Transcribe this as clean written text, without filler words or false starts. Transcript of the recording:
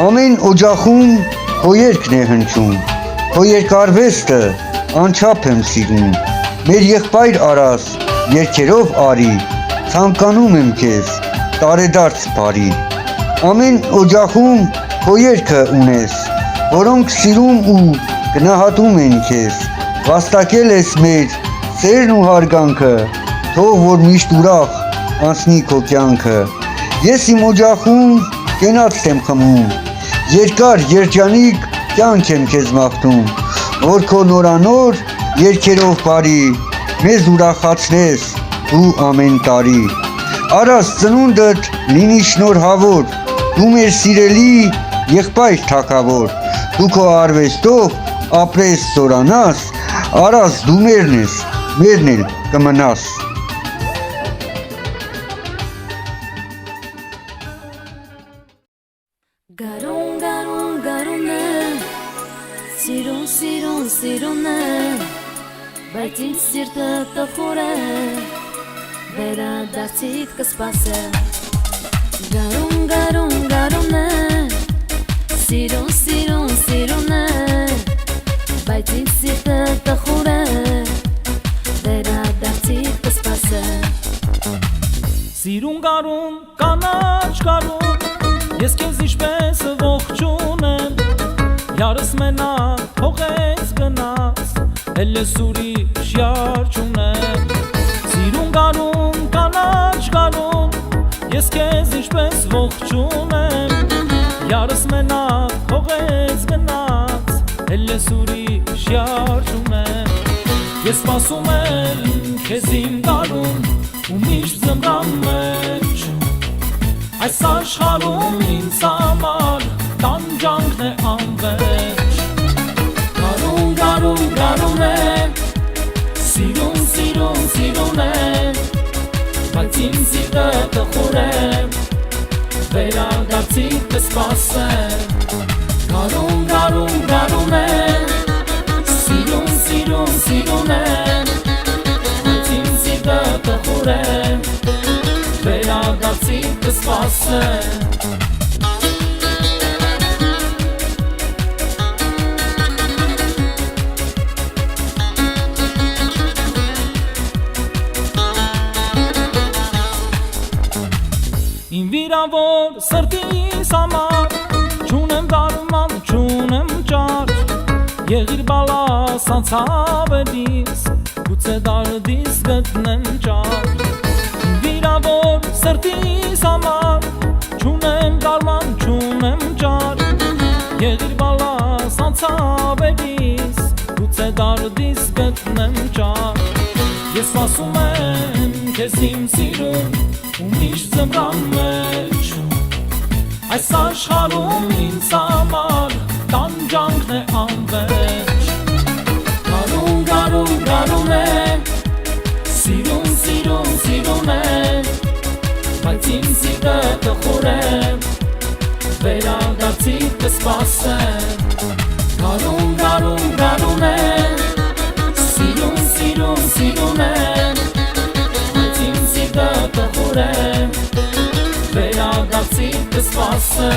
Ամեն օջախում քո երգն է հնչում, քո երկարվեստը անչափ եմ սիրում, մեր եղբայր արաս, երգերով արի, ցանկանում եմ քեզ, տարեդարձ բարի, ամեն օջախում քո երգը ունես, որոնք սիրում ու գնահատում են քեզ, վաստակել ես մեր սերն ու հարգանքը, թող որ միշտ ուրախ անցնի քո կյանքը, ես իմ օջախում կենաց եմ խմում, երկար երջանիկ կյանք եմ քեզ մաղթում, որ քո նորանոր երգերով բարի, մեզ ուրախացնես դու ամեն տարի, արաս ծնունդդ լինի շնորհավոր, դու մեր սիրելի եղբայր թագավոր, դու քո արվեստով ապրես զորանաս, արաս դու մերն ես, մերն էլ կմնաս։ Գարուն, գարուն, գարուն է, սիրուն, սիրուն, սիրուն է, բայց իմ սիրտը տխուր է, վերադարձիդ կսպասե։ Գարուն, գարուն, գարուն է, սիրուն, սիրուն, սիրուն է, բայց իմ սիրտը տխուր է, վերադարձիդ կսպասե։ Սիրուն գարուն, կանաչ գարուն, ես քեզ ինչպես ողջունեմ, յարս մենակ թողեց գնաս, էլ ես ուրիշ յար չունեմ։ Սիրուն գարուն, կանաչ գարուն, ես քեզ ինչպես ողջունեմ, յարս մենակ թողեց գնաս, էլ ես ուրիշ յար չունեմ։ Ես սպասում եմ քեզ իմ գարուն, ու միշտ ձմռան մեջ, այս աշխարհում ինձ համար տանջանքն է անվերջ։ Գարուն, գարուն, գարուն է, սիրուն, սիրուն, սիրուն է, բայց իմ սիրտը տխուր է, վերադարձիդ կսպասե։ Գարուն, գարուն, գարուն է, սիրուն, սիրուն, սիրուն է, բայց իմ սիրտը տխուր է, վերադարձիդ կսպասե։ Իմ վիրավոր սրտիս համար չունեմ դարման, չունեմ ճար, եղիր բալաս անցավելիս, գուցե դարդիս գտնեմ ճար։ Իմ վիրավոր սրտիս համար չունեմ դարման, չունեմ ճար, եղիր բալաս անցավելիս, գուցե դարդիս գտնեմ ճար։ Ես սպասում եմ քեզ իմ սիրուն, ու միշտ ձմռան մեջ, այս աշխարհում ինձ համար տանջանքն է անվերջ։ Գարուն, գարուն, գարուն է, սիրուն, սիրուն, սիրուն է, բայց իմ սիրտը տխուր է, վերադարձիդ կսպասե։ Գարուն, գարուն, գարուն է, սիրուն, սիրուն, սիրուն է, տխուր է, վերադարձիդ կսպասե։